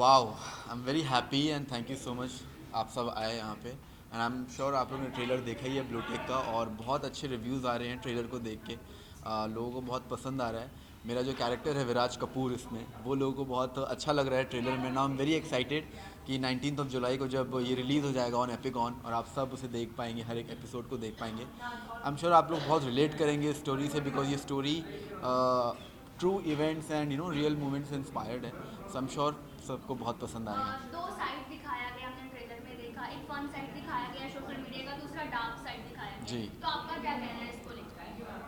Wow, I am very happy and thank you so much आप सब आए यहाँ पे। एंड आई एम श्योर आप लोगों ने ट्रेलर देखा ही है ब्लू टेक का, और बहुत अच्छे रिव्यूज़ आ रहे हैं ट्रेलर को देख के। लोगों को बहुत पसंद आ रहा है। मेरा जो कैरेक्टर है विराज कपूर इसमें, वो लोगों को बहुत अच्छा लग रहा है ट्रेलर में। Now I am very excited कि 19 जुलाई को जब ये रिलीज़ हो जाएगा ऑन एपिक ऑन, और आप सब उसे देख पाएंगे, हर एक एपिसोड को देख पाएंगे। आई एम श्योर आप लोग बहुत रिलेट करेंगे इस स्टोरी से, बिकॉज ये story true events and real moments से इंस्पायर्ड है। सो आई एम श्योर सबको बहुत पसंद आएगा। दो साइड दिखाया गया, हमने ट्रेलर में देखा। एक फन साइड दिखाया गया सोशल मीडिया का, दूसरा डार्क साइड दिखाया गया। जी, तो आपका क्या कहना है इसको लेकर?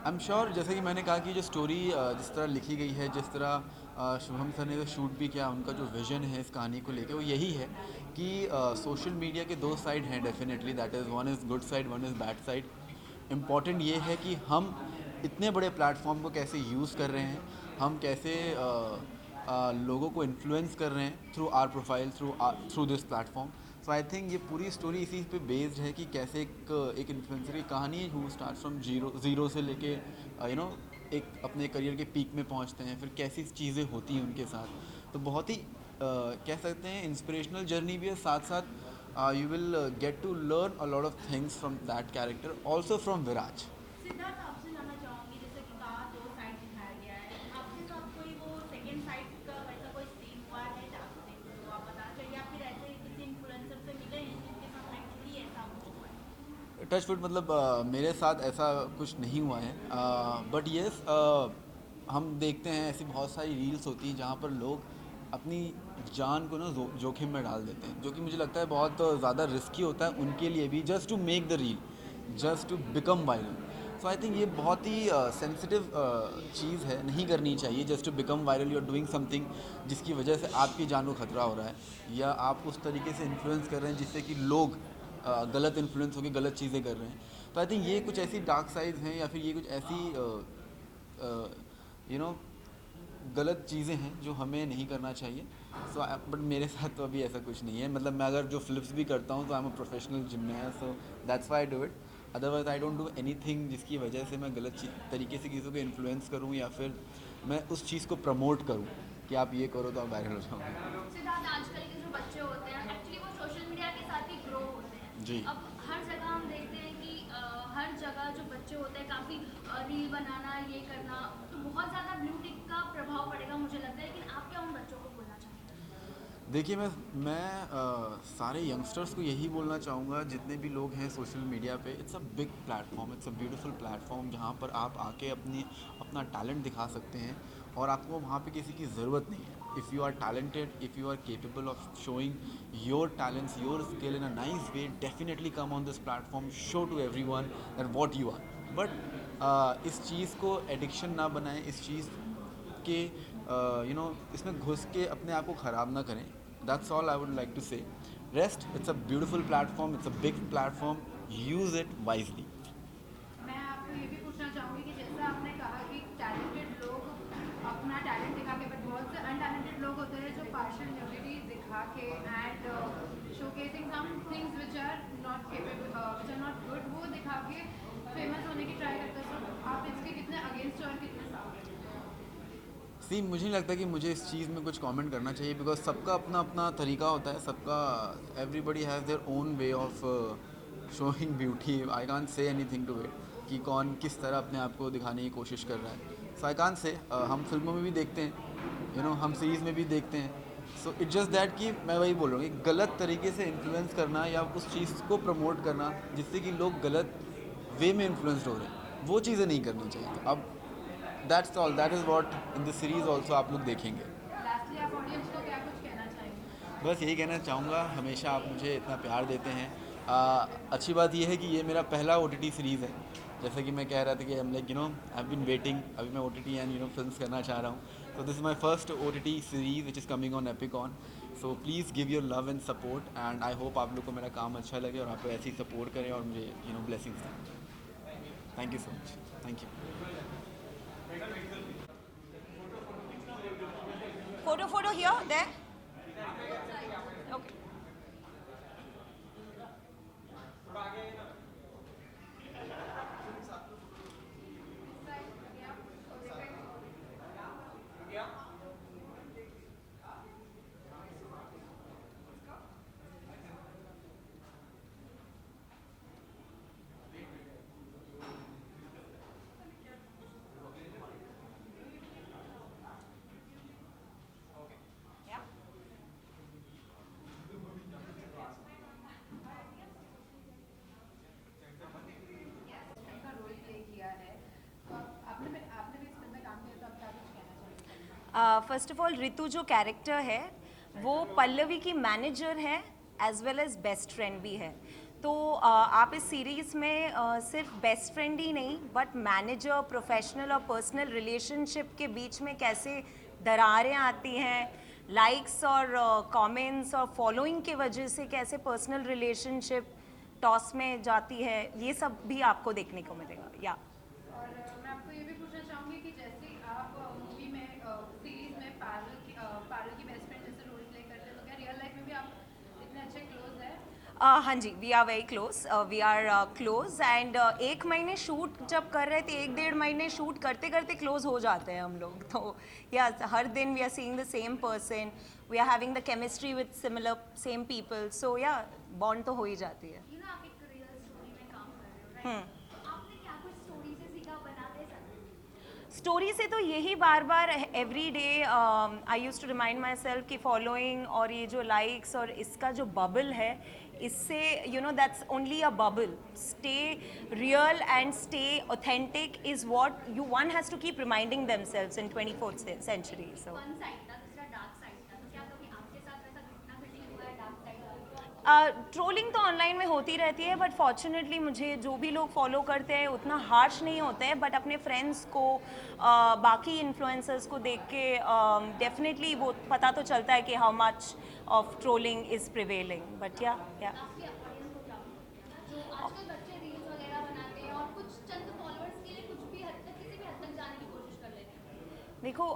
आई एम श्योर, जैसे कि मैंने कहा कि जो स्टोरी जिस तरह लिखी गई है, जिस तरह शुभम सर ने जो शूट भी किया, उनका जो विजन है इस कहानी को लेकर वो यही है कि सोशल मीडिया के दो साइड हैं definitely, that is one is good side, one is bad side. Important ये है कि हम इतने बड़े प्लेटफॉर्म को कैसे यूज़ कर रहे हैं, हम कैसे लोगों को इन्फ्लुएंस कर रहे हैं through our profile, through this platform. So I think ये पूरी स्टोरी इसी पे बेस्ड है कि कैसे एक इन्फ्लुएंसर की कहानी है, हु स्टार्ट फ्रॉम ज़ीरो से लेके एक अपने करियर के पीक में पहुंचते हैं, फिर कैसी चीज़ें होती हैं उनके साथ। तो बहुत ही कह सकते हैं इंस्पिरेशनल जर्नी भी है, साथ साथ you will get to learn a lot of things from that character, also from Viraj. Siddharth, आपसे जानना चाहूंगी, जैसे कि कहा दो साइड दिखाया गया है, आपके साथ कोई वो सेकंड साइड का वैसा कोई सीन हुआ है आपसे तो आप बताना चाहिए, या फिर ऐसे किसी इन्फ्लुएंसर से मिले हैं जिनके साथ एक्चुअली ऐसा कुछ हुआ है? टचवुड, मतलब मेरे साथ ऐसा कुछ नहीं हुआ है, बट येस, हम देखते हैं ऐसी बहुत सारी रील्स होती हैं जहाँ पर लोग अपनी जान को ना जोखिम में डाल देते हैं, जो कि मुझे लगता है बहुत ज़्यादा रिस्की होता है उनके लिए भी, just to make the reel, just to become viral. So I think ये बहुत ही सेंसिटिव चीज़ है, नहीं करनी चाहिए। Just to become viral, you are doing something जिसकी वजह से आपकी जान को खतरा हो रहा है, या आप उस तरीके से इन्फ्लुएंस कर रहे हैं जिससे कि लोग गलत इन्फ्लुएंस होकर गलत चीज़ें कर रहे हैं। तो आई थिंक ये कुछ ऐसी डार्क साइड्स हैं, या फिर ये कुछ ऐसी यू नो गलत चीज़ें हैं जो हमें नहीं करना चाहिए। सो बट मेरे साथ तो अभी ऐसा कुछ नहीं है। मतलब मैं अगर जो फ्लिप्स भी करता हूँ तो I am a professional gymnast, so that's why I do it. Otherwise I don't do anything जिसकी वजह से मैं गलत तरीके से किसी को इन्फ्लुएंस करूँ, या फिर मैं उस चीज़ को प्रमोट करूँ कि आप ये करो तो आप वायरल हो जाओगे। सिद्धार्थ, आजकल के जो बच्चे होते हैं एक्चुअली वो सोशल मीडिया के साथ ही ग्रो होते हैं। जी। अब हर जगह हम देखते हैं कि हर जगह जो बच्चे होते हैं काफ़ी रील बनाना, ये करना, तो बहुत ज़्यादा ब्लू टिक का प्रभाव पड़ेगा मुझे लगता है। लेकिन आप क्या उन बच्चों को बोलना चाहेंगे? देखिए, मैं सारे यंगस्टर्स को यही बोलना चाहूँगा, जितने भी लोग हैं सोशल मीडिया पे, it's a big platform, it's a beautiful platform जहाँ पर आप आके अपना टैलेंट दिखा सकते हैं, और आपको वहाँ पे किसी की ज़रूरत नहीं है। If you are talented, if you are capable of showing your talents, your skill in a nice way, definitely come on this platform, show to everyone that what you are. But इस चीज़ को addiction ना बनाएं, इस चीज़ के इसमें घुस के अपने आप को ख़राब ना करें। That's all I would like to say. Rest, it's a beautiful platform, it's a big platform, use it wisely. मैं आपको ये भी पूछना चाहूँगी कि जैसा आपने कहा कि टैलेंटेड लोग अपना टैलेंट दिखा के, बट बहुत से अनटैलेंटेड लोग होते हैं जो पार्शियल न्यूडिटी दिखा के and showcasing some things which are not capable, which are not good, वो दिखा के फेमस होने की ट्राई करते हैं। तो आप इसके कितने अगेंस्ट और कितने साथ हैं? सी, मुझे नहीं लगता कि मुझे इस चीज़ में कुछ कमेंट करना चाहिए, बिकॉज सबका अपना अपना तरीका होता है, सबका, everybody has their own way of showing beauty. I can't say anything to it कि कौन किस तरह अपने आप को दिखाने की कोशिश कर रहा है। सो आई कांट से। हम फिल्मों में भी देखते हैं, हम सीरीज़ में भी देखते हैं। सो इट्स जस्ट दैट कि मैं वही बोल रहा हूँ कि गलत तरीके से इन्फ्लुएंस करना या उस चीज़ को प्रमोट करना जिससे कि लोग गलत वे में इन्फ्लुएंस्ड हो रहे हैं, वो चीज़ें नहीं करनी चाहिए। तो अब that's all, that is what in the series also आप लोग देखेंगे। लास्टली आप ऑडियंस को क्या कुछ कहना चाहेंगे? बस यही कहना चाहूँगा, हमेशा आप मुझे इतना प्यार देते हैं। अच्छी बात यह है कि ये मेरा पहला ओ टी टी सीरीज़ है। जैसे कि मैं कह रहा था कि हम लाइक आई बीन वेटिंग, अभी मैं O T T and films करना चाह रहा हूँ। तो this is my first O T T series which is coming on Epicon. So please give your love and support, and I hope आप लोग को मेरा काम अच्छा लगे और आप ऐसे ही सपोर्ट करें और मुझे ब्लेसिंग्स दें। Thank you so much. Thank you. Photo here, there. Okay. First of all Ritu जो कैरेक्टर है वो पल्लवी की मैनेजर है as well as best friend भी है। तो आप इस सीरीज़ में सिर्फ बेस्ट फ्रेंड ही नहीं बट मैनेजर, प्रोफेशनल और पर्सनल रिलेशनशिप के बीच में कैसे दरारें आती हैं, लाइक्स और कमेंट्स और फॉलोइंग के वजह से कैसे पर्सनल रिलेशनशिप टॉस में जाती है, ये सब भी आपको देखने को मिलेगा। या और मैं आपको ये भी पूछना चाहूँगी कि जैसे आप मूवी में सीरीज में पारुल की बेस्ट फ्रेंड जैसे रोल प्ले करते हैं, तो क्या रियल लाइफ में भी आप इतने अच्छे क्लोज हैं? हाँ जी, we are very close, we are close and 1 महीने शूट जब कर रहे थे, 1-1.5 महीने शूट करते करते क्लोज हो जाते हैं हम लोग। तो या हर दिन we are seeing the same person, we are having the chemistry with similar same people, so या बॉन्ड तो हो ही जाती है। यू नो आप एक रियल स्टोरी में काम कर रहे हो, राइट? तो आपने क्या कुछ स्टोरी से सीखा, बना दे सकते? स्टोरी से तो यही बार बार every day I use to remind my self कि फॉलोइंग और ये जो लाइक्स और इसका जो बबल है, इससे you know that's only a bubble. Stay real and stay authentic is what you one has to keep reminding themselves in 24th century। So one side था, दूसरा डार्क साइड था, तो क्या कभी आपके साथ वैसा घटना घटित हुआ है डार्क साइड का? ट्रोलिंग तो ऑनलाइन में होती रहती है बट फॉर्चुनेटली मुझे जो भी लोग फॉलो करते हैं उतना हार्श नहीं होते हैं, बट अपने फ्रेंड्स को बाकी इन्फ्लुएंसर्स को देख के डेफिनेटली वो पता तो चलता है कि how much of trolling is prevailing. But या आपके ऑडियंस को क्या बोलते हैं? जो आजकल बच्चे रील्स वगैरह बनाते हैं और कुछ चंद फॉलोअर्स के लिए कुछ भी हद तक, किसी भी हद तक जाने की कोशिश कर लेते हैं। देखो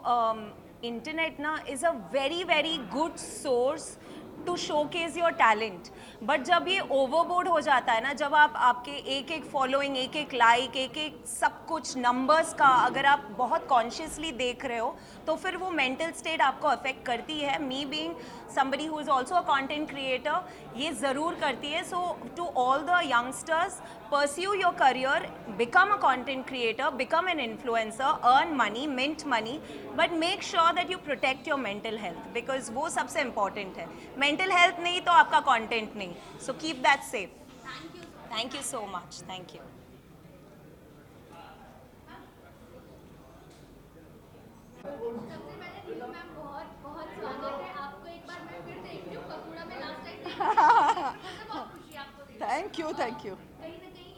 इंटरनेट ना is a very very good source to showcase your talent, but जब ये ओवरबोर्ड हो जाता है ना, जब आप आपके एक एक फॉलोइंग, एक एक लाइक, एक एक सब कुछ नंबर्स का अगर आप बहुत कॉन्शियसली देख रहे हो तो फिर वो मेंटल स्टेट आपको अफेक्ट करती है। Me being somebody who is also a content creator, ये ज़रूर करती है। So to all the youngsters, pursue your career, become a content creator, become an influencer, earn money, mint money, but make sure that you protect your mental health because वो सबसे important है। mental health नहीं तो आपका content नहीं। So keep that safe. Thank you so much. Thank you. सबसे पहले नीलू ma'am बहुत बहुत स्वागत है आपको। एक बार मैं फिर देखती हूँ कपूरा में लास्ट टाइम देखी थी, मुझे बहुत खुशी है आपको देख के। Thank you. कहीं ना कहीं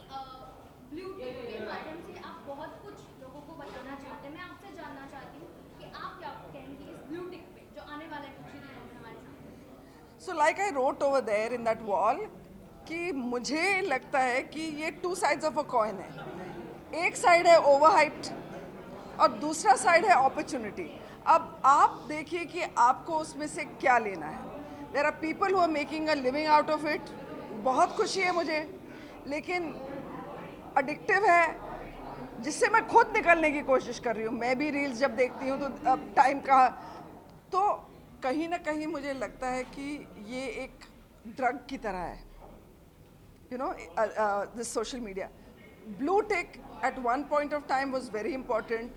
ब्लू टिक के माध्यम से आप बहुत कुछ लोगों को बताना चाहते हैं। मैं आपसे जानना चाहती हूँ कि आप क्या कहेंगे इस ब्लू टिक पे जो आने वाला है कुछ ही दिनों में हमारे साथ? So like I wrote over there in that wall कि मुझे लगता है कि ये 2 sides ऑफ अ कॉइन है। एक साइड है ओवर हाइप्ड और दूसरा साइड है अपॉर्चुनिटी। अब आप देखिए कि आपको उसमें से क्या लेना है। There are people who are making a living out of it, बहुत खुशी है मुझे, लेकिन एडिक्टिव है जिससे मैं खुद निकलने की कोशिश कर रही हूँ। मैं भी रील्स जब देखती हूँ तो अब टाइम का, तो कहीं ना कहीं मुझे लगता है कि ये एक ड्रग की तरह है, you know, this social media. Blue tick at one point of time was very important,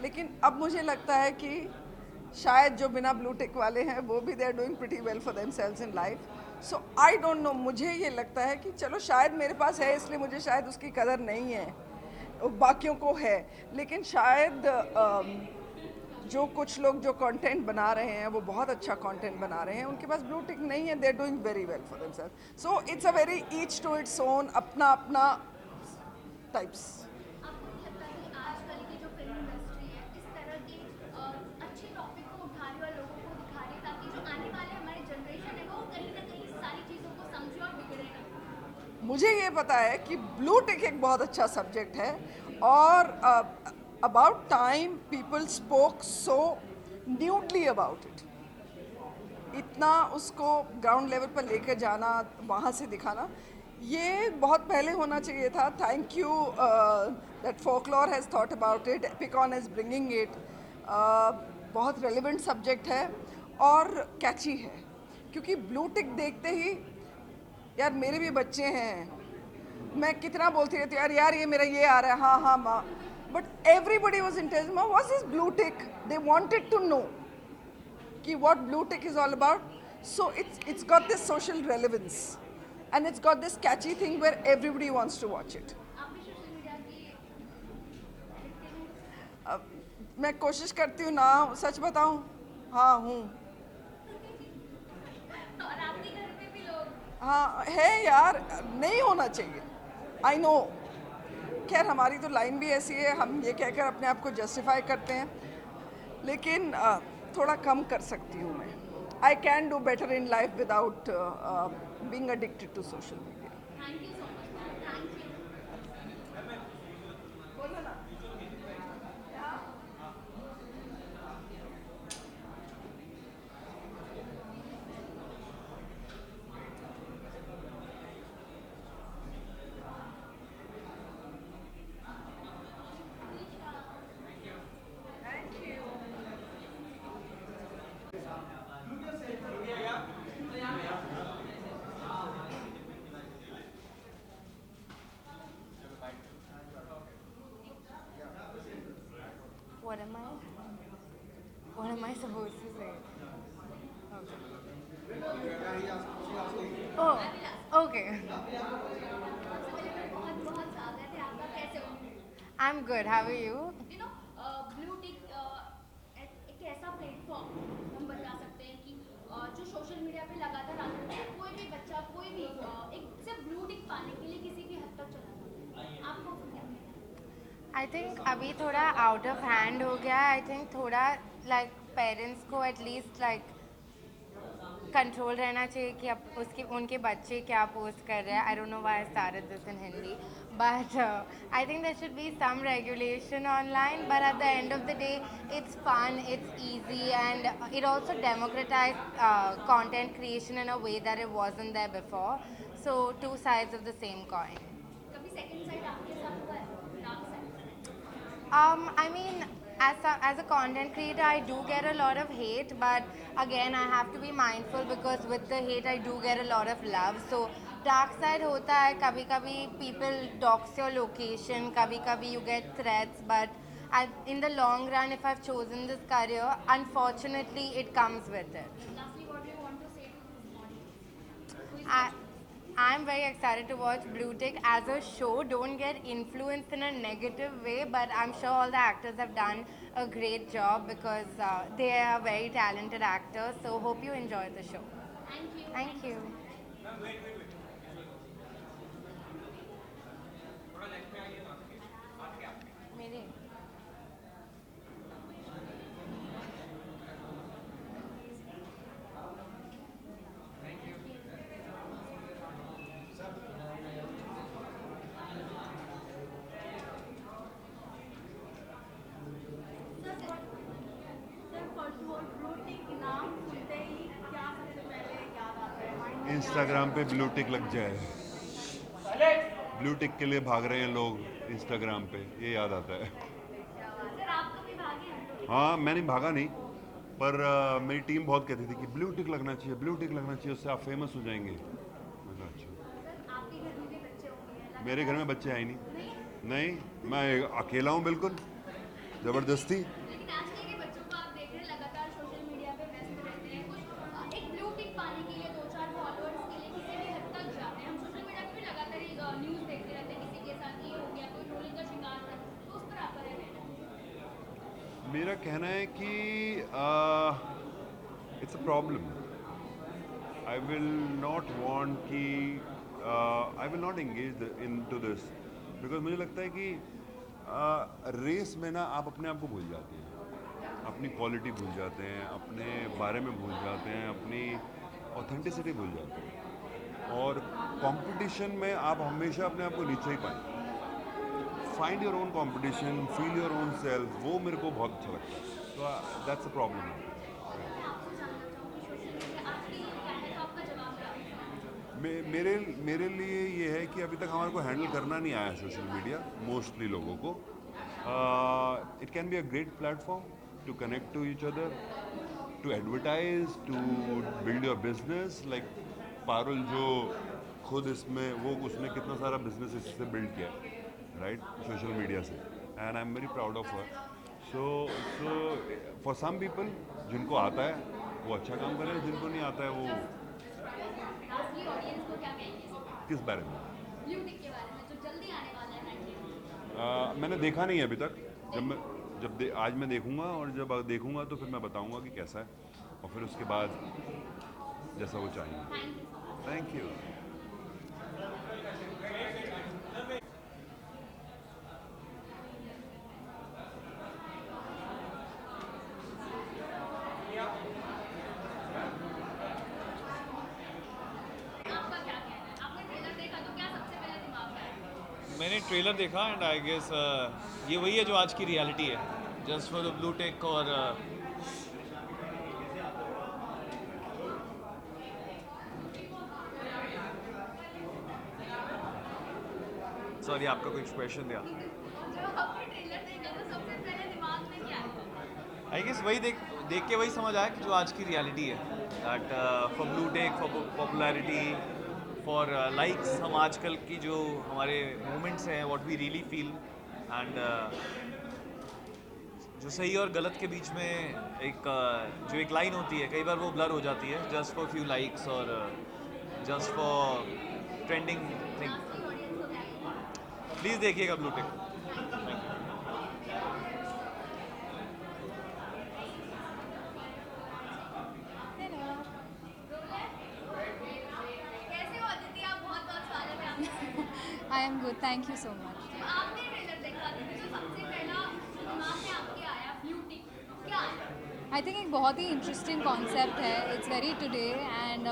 लेकिन अब मुझे लगता है कि शायद जो बिना ब्लू टिक वाले हैं वो भी they are doing pretty well for themselves in life. So I don't know, मुझे ये लगता है कि चलो शायद मेरे पास है इसलिए मुझे शायद उसकी कदर नहीं है, बाकियों को है, लेकिन शायद जो कुछ लोग जो कंटेंट बना रहे हैं वो बहुत अच्छा कंटेंट बना रहे हैं, उनके पास ब्लू टिक नहीं है, they are doing very well for themselves. So it's a very each to its own, अपना अपना टाइप्स। आपको नहीं लगता कि आजकल की जो फिल्म इंडस्ट्री है इस तरह के अच्छे टॉपिक को उठा रही है और लोगों को दिखा रही है ताकि जो आने वाले हमारी जनरेशन है वो कहीं ना कहीं सारी चीज़ों को समझे और बिगड़े ना? मुझे ये पता है कि ब्लू टिक एक बहुत अच्छा सब्जेक्ट है और about time people spoke so nudely about it. इतना उसको ग्राउंड लेवल पर लेकर जाना, वहाँ से दिखाना, ये बहुत पहले होना चाहिए था। Thank you that folklore has thought about it, Epicon is bringing it. बहुत रेलिवेंट सब्जेक्ट है और कैची है, क्योंकि ब्लू टिक देखते ही, यार मेरे भी बच्चे हैं, मैं कितना बोलती रहती हूँ यार ये मेरा ये आ रहा है, हाँ हाँ माँ, बट एवरीबडी वॉज इंटरेस्टेड, माँ what is blue tick, they wanted to know कि what blue tick is all about. So it's got this social relevance and it's got this catchy thing where everybody wants to watch it. आप भी social media की मैं कोशिश करती हूँ ना सच बताऊँ, हाँ हूँ। और आपके घर में भी लोग हाँ है यार, नहीं होना चाहिए, आई नो। खैर हमारी तो लाइन भी ऐसी है, हम ये कहकर अपने आप को जस्टिफाई करते हैं, लेकिन थोड़ा कम कर सकती हूँ मैं। I can do better in life without being addicted to social media. Thank you so much ma'am, thank you. What am I supposed to say? Okay. Oh, okay. बहुत बहुत स्वागत है आपका, कैसे हो? I'm good. How are you? You know blue tick एक ऐसा platform हम बता सकते हैं कि जो सोशल मीडिया पे लगातार आता है, कोई भी बच्चा कोई भी एक सिर्फ ब्लू टिक पाने के लिए किसी भी हद तक चला जाता है। आपको क्या कहना है? I think अभी थोड़ा out of hand हो गया. I think थोड़ा like parents को at least like कंट्रोल रहना चाहिए कि अब उसके उनके बच्चे क्या पोस्ट कर रहे हैं. I don't know why I started this in Hindi, but I think there should be some regulation online. But at the end of the day, it's fun, it's easy, and it also democratized content creation in a way that it wasn't there before. So two sides of the same coin. कभी second side आपके साथ हुआ है, dark side? I mean, as a content creator, I do get a lot of hate, but again, I have to be mindful because with the hate, I do get a lot of love. So dark side होता है, कभी-कभी people dox your location, कभी-कभी you get threats, but in the long run, if I've chosen this career, unfortunately, it comes with it. Lastly, what do you want to say to this audience? Who is I'm very excited to watch Blue Tick as a show. Don't get influenced in a negative way, but I'm sure all the actors have done a great job because they are very talented actors. So hope you enjoy the show. Thank you. Thank you. मेरे Instagram पे blue tick लग जाए, blue tick के लिए भाग रहे हैं लोग इंस्टाग्राम पे, ये याद आता है। सर आप कभी भागे हैं? हाँ मैंने भागा नहीं, पर मेरी टीम बहुत कहती थी कि ब्लू टिक लगना चाहिए, ब्लू टिक लगना चाहिए, उससे आप फेमस हो जाएंगे। मैंने कहा अच्छा। सर आपके घर में भी बच्चे होंगे? मेरे घर में बच्चे आए नहीं, नहीं मैं अकेला हूँ बिल्कुल, ज़बरदस्ती। लेकिन आजकल के बच्चों को आप देख रहे हैं लगातार सोशल मीडिया पे व्यस्त रहते हैं, कुछ एक ब्लू टिक पाने के लिए 2-4 फॉलोअर्स के लिए किसी भी हद तक जाते हैं। हम सोशल मीडिया पे भी लगातार न्यूज़ देखते रहते हैं, किसी के साथ ये हो गया, कोई ट्रोलिंग का शिकार था, तो उस पर आपका क्या कहना है? मेरा कहना है कि it's a problem. I will not want कि I will not engage in to this, because मुझे लगता है कि रेस में ना आप अपने आप को भूल जाते हैं, अपनी क्वालिटी भूल जाते हैं, अपने बारे में भूल जाते हैं, अपनी ऑथेंटिसिटी भूल जाते हैं, और कंपटीशन में आप हमेशा अपने आप को नीचे ही पाएं। Find your own competition, feel your own self, वो मेरे को बहुत अच्छा लगता है। तो दैट्स अ प्रॉब्लम। मैं आपसे जानना चाहूँगी सोशल मीडिया आपके लिए क्या है, तो आपका जवाब क्या है? मेरे लिए ये है कि अभी तक हमारे को हैंडल करना नहीं आया सोशल मीडिया, मोस्टली लोगों को। It can be a great platform to connect to each other, to advertise, to build your business. Like Parul जो खुद इसमें उसने कितना सारा बिजनेस इससे बिल्ड किया, राइट, सोशल मीडिया से, and I am very proud of her. So for some people जिनको आता है वो अच्छा काम करें, जिनको नहीं आता है वो लास्टली ऑडियंस को क्या कहेंगे किस बारे में। ब्लू टिक के बारे में जो जल्दी आने वाला है? मैंने देखा नहीं है अभी तक। आज मैं देखूंगा, और जब देखूंगा तो फिर मैं बताऊंगा कि कैसा है, और फिर उसके बाद जैसा वो चाहिए। Thank you. आपका क्या कहना है? आपने ट्रेलर देखा तो क्या सबसे पहले दिमाग में आया? मैंने ट्रेलर देखा एंड आई गेस ये वही है जो आज की रियलिटी है, just for the blue tick. और सॉरी, आपका कोई क्वेश्चन दिया? जब आपने ट्रेलर देखा तो सबसे पहले दिमाग में क्या आया? आई गेस वही देख के वही समझ आया कि जो आज की रियलिटी है, that for blue tick, for popularity, for likes, हम आजकल की जो हमारे मोमेंट्स हैं, what we really feel, and जो सही और गलत के बीच में जो एक लाइन होती है, कई बार वो ब्लर हो जाती है जस्ट फॉर फ्यू लाइक्स और जस्ट फॉर ट्रेंडिंग थिंग। आपकी ऑडियंस को क्या कहना? प्लीज़ देखिएगा ब्लू टेक। कैसे हो अदिति? आप बहुत स्वागत है आपका। I am good, thank you so much. जब आपने ट्रेलर देखा तो सबसे पहला जो दिमाग में आपके आया ब्यूटी, क्या आया? I think एक बहुत ही इंटरेस्टिंग कॉन्सेप्ट है, it's very today and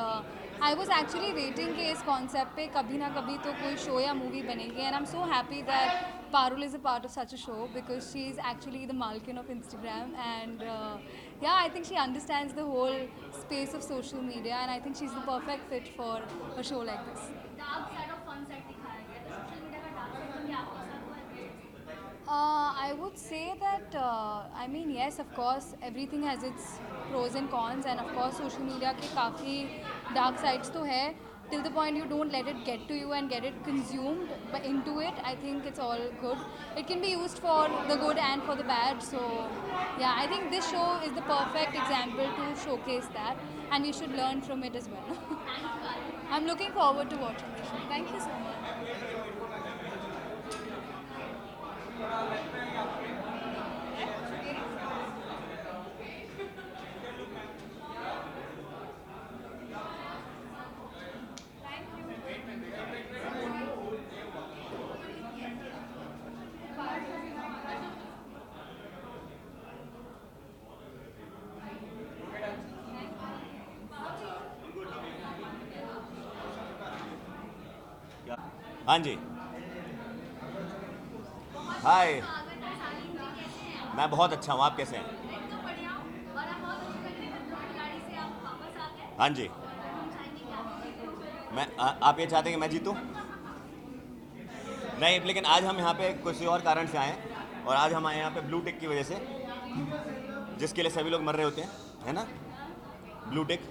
I was actually waiting कि इस कॉन्सेप्ट पे कभी ना कभी तो कोई शो या मूवी बनेगी, and I am so happy that Parul is a part of such a show because she is actually the मालकिन of Instagram and yeah I think she understands the whole space of social media and I think she is the perfect fit for a show like this. Dark side of fun side दिखाया गया है, तो social media का dark side तो क्या आपके साथ हुआ है? I would say that I mean yes, of course everything has its pros and cons, and of course social media के काफ़ी dark sides तो है, till the point you don't let it get to you and get it consumed but into it. I think it's all good. It can be used for the good and for the bad, so yeah, I think this show is the perfect example to showcase that, and we should learn from it as well. I'm looking forward to watching the show. Thank you so much. हाँ जी, हाय, स्वागत है सालीन जी, कैसे हैं आप? मैं बहुत अच्छा हूँ, आप कैसे हैं? एकदम बढ़िया हूँ, और आप बहुत अच्छे लग रहे हैं, खतरों के खिलाड़ी से आप वापस आ गए। हाँ जी, और हम चाहेंगे कि आप जीतो। आप ये चाहते हैं कि मैं जीतूँ? नहीं, लेकिन आज हम यहाँ पे किसी और कारण से आए हैं, और आज हम आए हैं यहाँ पे ब्लू टिक की वजह से, जिसके लिए सभी लोग मर रहे होते हैं, है ना? ब्लू टिक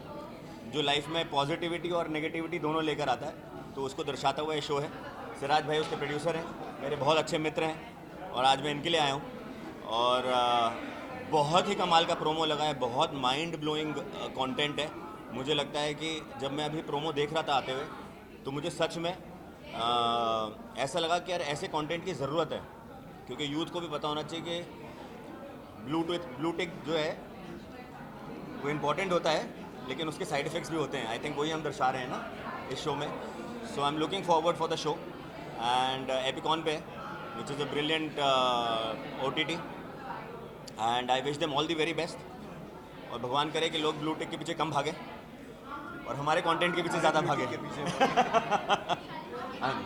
जो लाइफ में पॉजिटिविटी और नेगेटिविटी दोनों लेकर आता है, तो उसको दर्शाता हुआ ये शो है। सिराज भाई उसके प्रोड्यूसर हैं, मेरे बहुत अच्छे मित्र हैं, और आज मैं इनके लिए आया हूँ। और बहुत ही कमाल का प्रोमो लगा है, बहुत माइंड ब्लोइंग कंटेंट है। मुझे लगता है कि जब मैं अभी प्रोमो देख रहा था आते हुए, तो मुझे सच में ऐसा लगा कि यार ऐसे कंटेंट की ज़रूरत है, क्योंकि यूथ को भी पता होना चाहिए कि ब्लू टिक जो है वो इम्पॉर्टेंट होता है, लेकिन उसके साइड इफ़ेक्ट्स भी होते हैं। आई थिंक वही हम दर्शा रहे हैं ना इस शो में। So I am looking forward for the show, and Epicon पे, which is a brilliant OTT, and I wish them all the very best. और भगवान करे कि लोग ब्लू टिक के पीछे कम भागे और हमारे कंटेंट के पीछे ज़्यादा भागे। हाँ जी,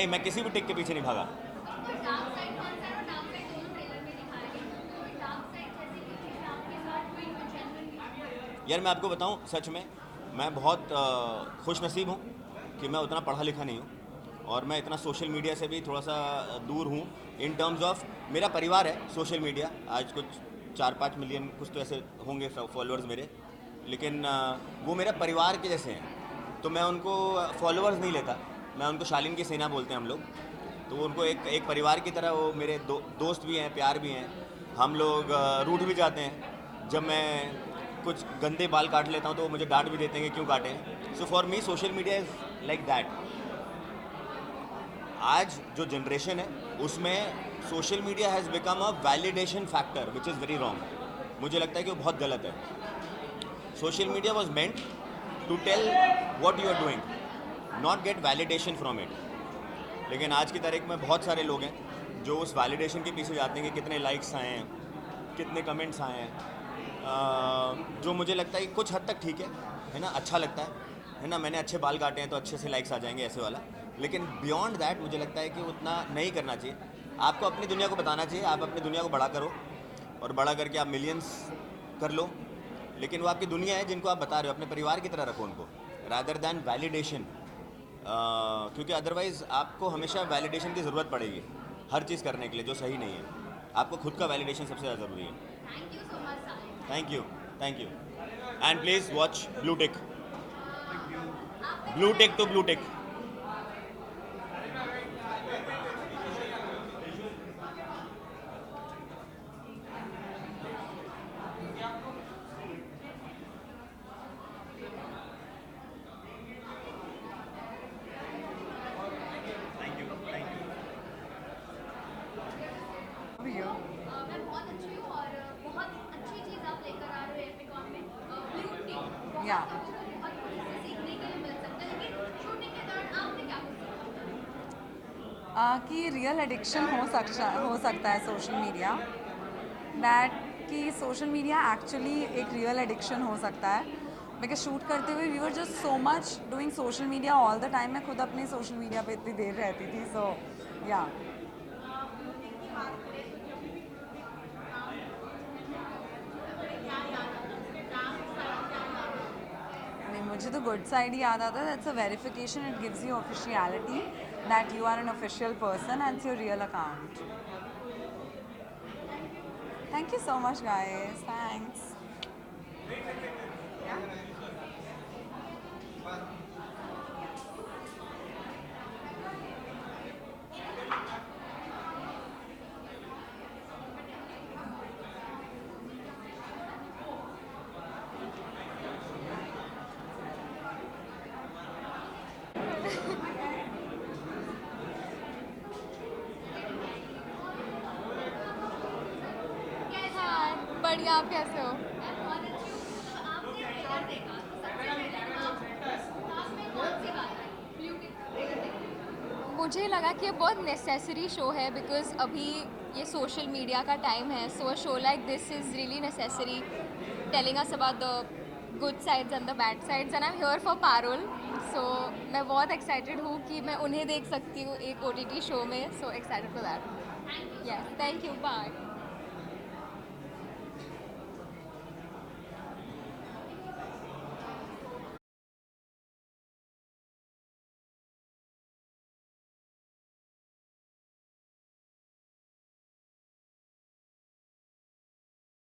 मैं किसी भी टिक के पीछे नहीं भागा। कोई डार्क साइड, फन साइड और डार्क साइड दोनों ट्रेलर में दिखाया गया, तो कोई डार्क साइड जैसी कोई चीज़ आपके साथ हुई हो जेन्युइनली? यार मैं आपको बताऊं, सच में मैं बहुत खुश नसीब हूँ कि मैं उतना पढ़ा लिखा नहीं हूँ, और मैं इतना सोशल मीडिया से भी थोड़ा सा दूर हूँ। इन टर्म्स ऑफ मेरा परिवार है सोशल मीडिया, आज कुछ 4-5 मिलियन कुछ तो ऐसे होंगे फॉलोअर्स मेरे, लेकिन वो मेरा परिवार के जैसे हैं, तो मैं उनको फॉलोअर्स नहीं लेता, मैं उनको शालीन की सेना बोलते हैं हम लोग। तो उनको एक परिवार की तरह वो मेरे दोस्त भी हैं, प्यार भी हैं। हम लोग रूठ भी जाते हैं, जब मैं कुछ गंदे बाल काट लेता हूँ तो वो मुझे डांट भी देते हैं कि क्यों काटे। So for me social media is like that. आज जो जनरेशन है उसमें social media has become a validation factor which is very wrong. मुझे लगता है कि वो बहुत गलत है। Social media was meant to tell what you are doing, not get validation from it. लेकिन आज की तारीख में बहुत सारे लोग हैं जो उस वैलिडेशन के पीछे जाते हैं कि कितने लाइक्स आए हैं, कितने कमेंट्स आए हैं, जो मुझे लगता है कि कुछ हद तक ठीक है ना, अच्छा लगता है ना, मैंने अच्छे बाल काटे हैं तो अच्छे से लाइक्स आ जाएंगे ऐसे वाला। लेकिन बियॉन्ड दैट मुझे लगता है कि उतना नहीं करना चाहिए। आपको अपनी दुनिया को बताना चाहिए, आप अपनी दुनिया को बड़ा करो और बड़ा करके आप मिलियंस कर लो, लेकिन वो आपकी दुनिया है जिनको आप बता रहे हो, अपने परिवार की तरह रखो उनको, रादर दैन वैलिडेशन। क्योंकि अदरवाइज़ आपको हमेशा वैलिडेशन की ज़रूरत पड़ेगी हर चीज़ करने के लिए जो सही नहीं है। आपको खुद का वैलिडेशन सबसे ज़्यादा ज़रूरी है। Thank you so much Sahil. Thank you, thank you. And please watch blue tick, blue tick two blue tick. मैं बहुत अच्छी हूँ और बहुत अच्छी चीज़ आप लेकर आ रहे हो एपिकॉन में, ब्लू टिक। Yeah. बहुत कुछ इससे सीखने के लिए मिल सकता है, लेकिन शूटिंग के दौरान आपने क्या कुछ सीखा? कि रियल एडिक्शन हो सकता है सोशल मीडिया, दैट कि सोशल मीडिया एक्चुअली एक रियल एडिक्शन हो सकता है। बिकॉज शूट करते हुए we were just so much doing social media all the time. मैं खुद अपने सोशल मीडिया पे इतनी देर रहती थी, सो या नहीं, मुझे तो गुड साइड ही याद आता है। That's a verification, it gives you officiality that you are an official person and it's your real account. Thank you so much guys, thanks. हाँ, बढ़िया, आप कैसे हो? मैं बहुत अच्छी हूँ। तो आपने ट्रेलर देखा तो सबसे पहले आप में कौन सी बात आई ब्लू टिक ट्रेलर देखने? मुझे लगा कि ये बहुत नेसेसरी शो है बिकॉज अभी ये सोशल मीडिया का टाइम है, so a show like this is really necessary, telling us about the good sides and the bad sides, and I am here for Parul. So मैं बहुत एक्साइटेड हूँ कि मैं उन्हें देख सकती हूँ एक OTT शो में, so excited for that. Yes, thank you, bye.